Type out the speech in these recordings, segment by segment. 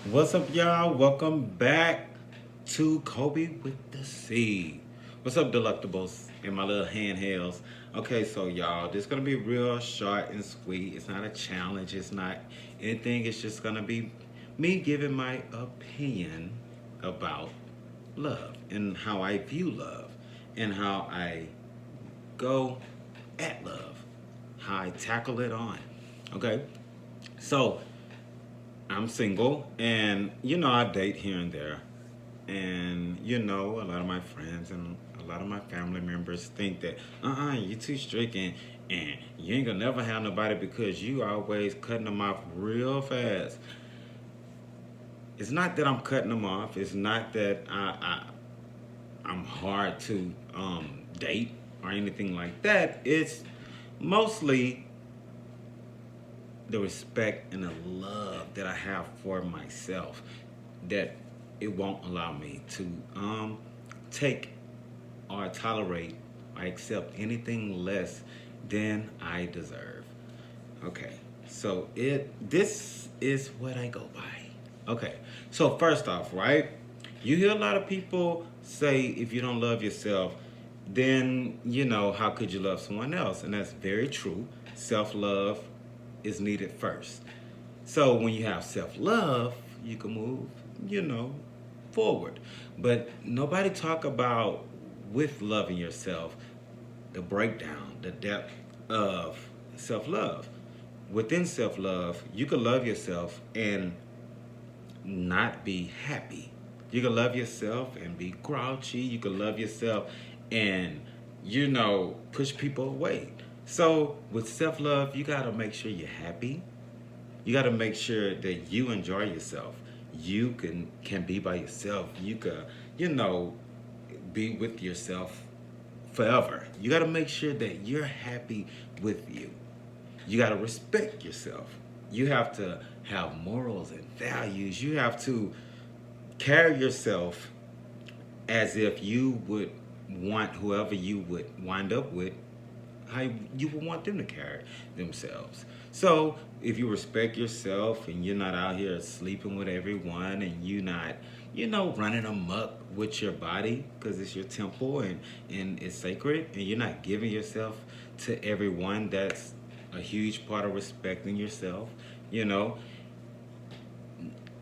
What's up, y'all? Welcome back to Kobe with the C. What's up, Delectables and my little handhelds? Okay, so y'all, this is gonna be real short and sweet. It's not a challenge. It's not anything. It's just gonna be me giving my opinion about love and how I view love and how I go at love, how I tackle it on. Okay, so I'm single, and I date here and there. And a lot of my friends and a lot of my family members think that, you too strict and you ain't gonna never have nobody because you always cutting them off real fast. It's not that I'm cutting them off, it's not that I'm hard to date or anything like that. It's mostly the respect and the love that I have for myself that it won't allow me to take or tolerate or accept anything less than I deserve. Okay, so this is what I go by. Okay, so first off, right? You hear a lot of people say if you don't love yourself, then how could you love someone else? And that's very true. Self love is needed first. So when you have self love, you can move, you know, forward. But nobody talk about with loving yourself, the breakdown, the depth of self love. Within self love, you can love yourself and not be happy. You can love yourself and be grouchy. You can love yourself and, push people away. So with self love, you got to make sure you're happy. You got to make sure that you enjoy yourself. You can be by yourself. You can, you know, be with yourself forever. You got to make sure that you're happy with you. You got to respect yourself. You have to have morals and values. You have to carry yourself as if you would want whoever you would wind up with, how you would want them to carry themselves. So if you respect yourself and you're not out here sleeping with everyone and you're not, running amok with your body because it's your temple and it's sacred and you're not giving yourself to everyone, that's a huge part of respecting yourself. You know,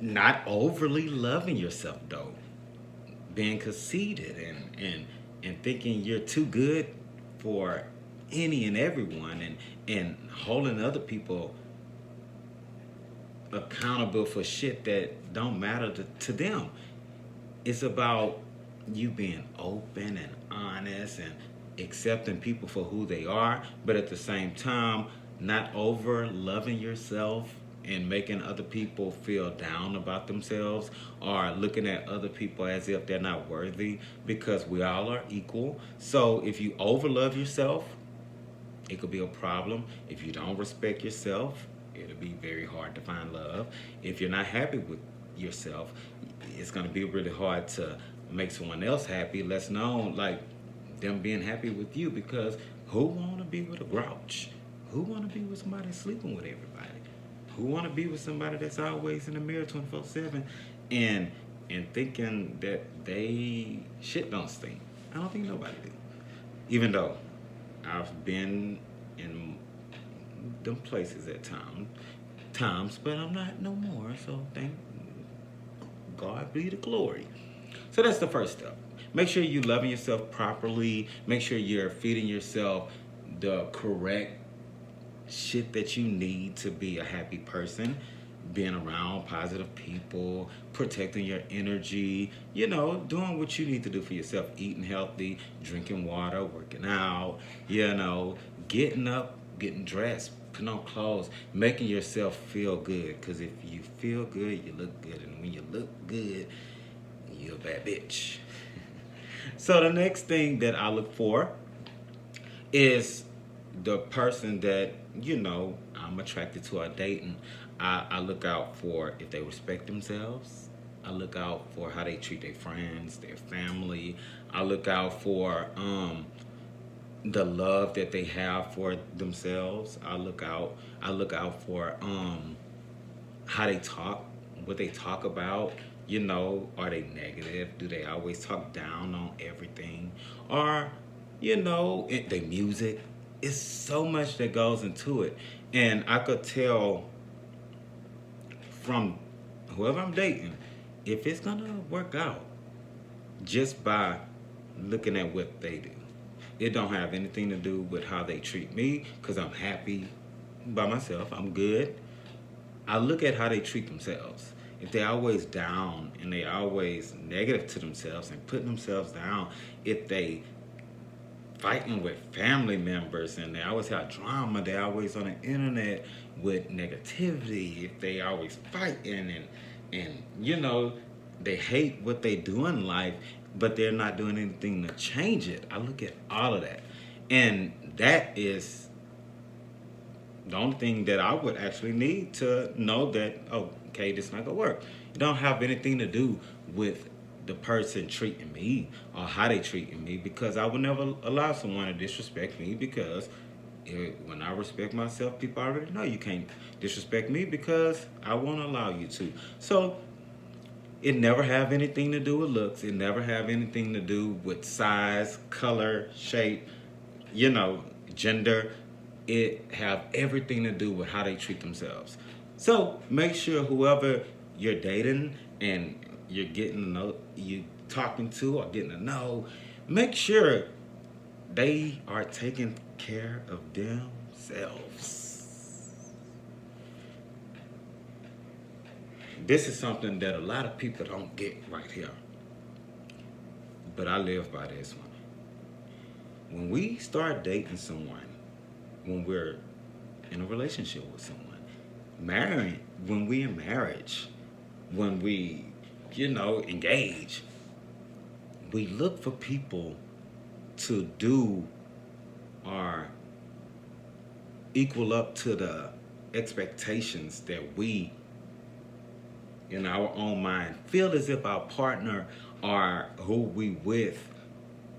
not overly loving yourself though, being conceited and thinking you're too good for any and everyone and holding other people accountable for shit that don't matter to them. It's about you being open and honest and accepting people for who they are, but at the same time, not over loving yourself and making other people feel down about themselves or looking at other people as if they're not worthy because we all are equal. So if you overlove yourself, it could be a problem. If you don't respect yourself, it'll be very hard to find love. If you're not happy with yourself, it's going to be really hard to make someone else happy, less known like them being happy with you because who want to be with a grouch? Who want to be with somebody sleeping with everybody? Who want to be with somebody that's always in the mirror 24/7 and and thinking that they shit don't stink? I don't think nobody do. Even though I've been in them places at times, but I'm not no more. So thank God be the glory. So that's the first step. Make sure you loving yourself properly. Make sure you're feeding yourself the correct shit that you need to be a happy person. Being around positive people, protecting your energy, doing what you need to do for yourself, eating healthy, drinking water, working out, getting up, getting dressed, putting on clothes, making yourself feel good. Because if you feel good, you look good. And when you look good, you're a bad bitch. So the next thing that I look for is the person that I'm attracted to or dating. I look out for if they respect themselves. I look out for how they treat their friends, their family. I look out for the love that they have for themselves. I look out for how they talk what they talk about. You know, are they negative? Do they always talk down on everything? Or, you know, their music. It's so much that goes into it. And I could tell from whoever I'm dating if it's gonna work out just by looking at what they do. It don't have anything to do with how they treat me because I'm happy by myself. I'm good. I look at how they treat themselves. If they always down and they always negative to themselves and putting themselves down, if they fighting with family members and they always have drama, they always on the internet with negativity, if they always fighting and you know, they hate what they do in life, but they're not doing anything to change it. I look at all of that. And that is the only thing that I would actually need to know that, oh, okay, this not gonna work. It don't have anything to do with the person treating me or how they treating me, because I would never allow someone to disrespect me, because when I respect myself, people already know you can't disrespect me because I won't allow you to. So it never have anything to do with looks. It never have anything to do with size, color, shape, you know, gender. It have everything to do with how they treat themselves. So make sure whoever you're dating and you're getting to know, you talking to or getting to know, make sure they are taking care of themselves. This is something that a lot of people don't get right here. But I live by this one. When we start dating someone, when we're in a relationship with someone, marrying, when we in marriage, when we, you know, engage, we look for people to do or equal up to the expectations that we, in our own mind, feel as if our partner or who we with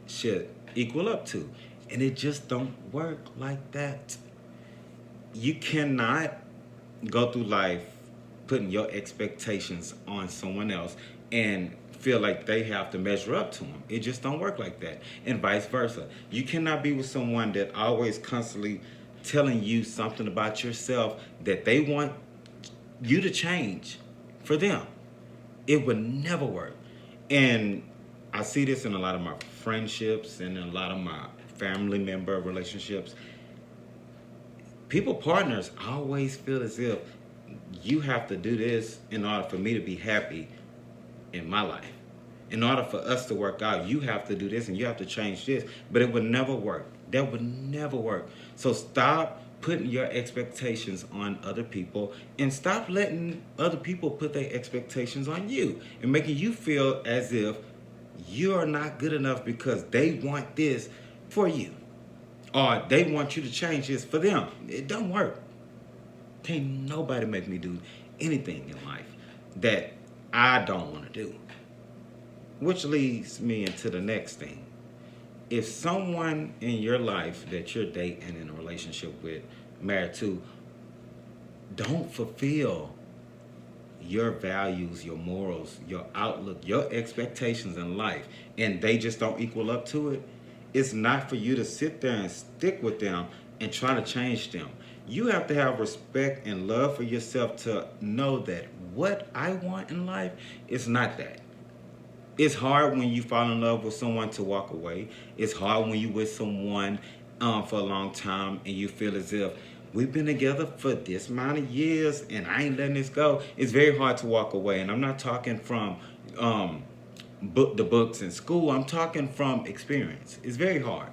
should equal up to. And it just don't work like that. You cannot go through life putting your expectations on someone else and feel like they have to measure up to them. It just don't work like that. And vice versa. You cannot be with someone that always constantly telling you something about yourself that they want you to change for them. It would never work. And I see this in a lot of my friendships and in a lot of my family member relationships. People, partners, always feel as if you have to do this in order for me to be happy in my life. In order for us to work out, you have to do this and you have to change this. But it would never work. That would never work. So stop putting your expectations on other people and stop letting other people put their expectations on you and making you feel as if you are not good enough because they want this for you or they want you to change this for them. It don't work. Can't nobody make me do anything in life that I don't want to do. Which leads me into the next thing. If someone in your life that you're dating, in a relationship with, married to, don't fulfill your values, your morals, your outlook, your expectations in life, and they just don't equal up to it, it's not for you to sit there and stick with them and try to change them. You have to have respect and love for yourself to know that what I want in life is not that. It's hard when you fall in love with someone to walk away. It's hard when you with someone for a long time and you feel as if we've been together for this amount of years and I ain't letting this go. It's very hard to walk away. And I'm not talking from the books in school. I'm talking from experience. It's very hard.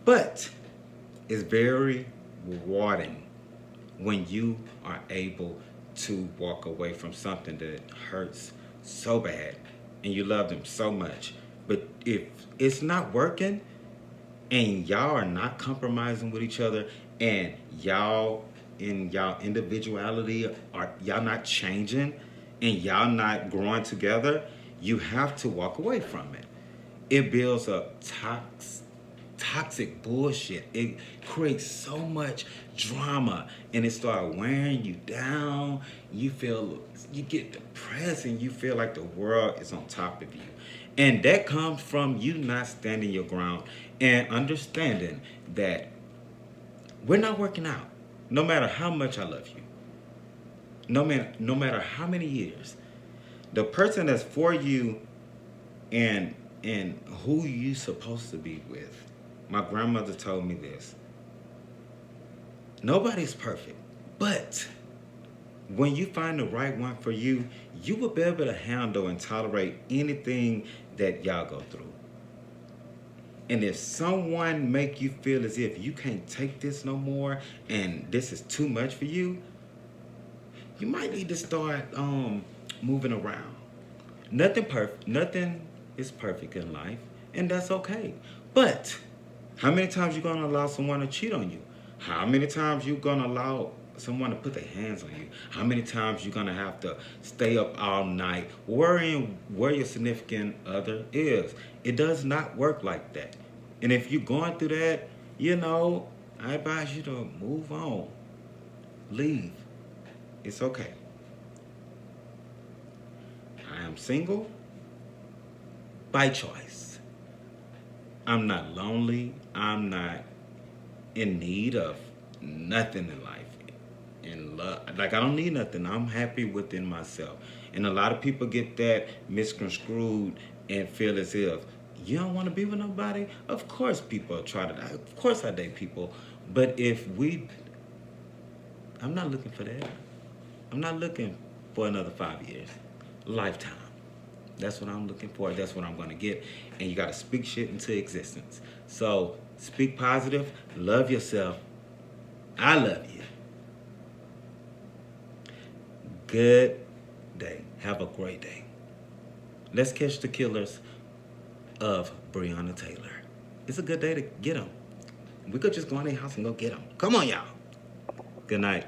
But it's very rewarding when you are able to walk away from something that hurts so bad and you love them so much. But if it's not working and y'all are not compromising with each other and y'all in y'all individuality are y'all not changing and y'all not growing together, you have to walk away from it. It builds up toxic bullshit. It creates so much drama and it starts wearing you down. You get depressed depressed and you feel like the world is on top of you. And that comes from you not standing your ground and understanding that we're not working out. No matter how much I love you, no matter how many years, the person that's for you and who you supposed to be with. My grandmother told me this. Nobody's perfect, but when you find the right one for you, you will be able to handle and tolerate anything that y'all go through. And if someone make you feel as if you can't take this no more and this is too much for you, you might need to start moving around. Nothing is perfect in life, and that's okay. But how many times you gonna allow someone to cheat on you? How many times you gonna allow someone to put their hands on you? How many times you gonna have to stay up all night worrying where your significant other is? It does not work like that. And if you're going through that, I advise you to move on. Leave. It's okay. I am single by choice. I'm not lonely. I'm not in need of nothing in life. In love, like I don't need nothing. I'm happy within myself. And a lot of people get that misconstrued and feel as if you don't want to be with nobody. Of course, people try to. Of course, I date people. But I'm not looking for that. I'm not looking for another 5 years, lifetime. That's what I'm looking for. That's what I'm going to get. And you got to speak shit into existence. So speak positive. Love yourself. I love you. Good day. Have a great day. Let's catch the killers of Breonna Taylor. It's a good day to get them. We could just go in their house and go get them. Come on, y'all. Good night.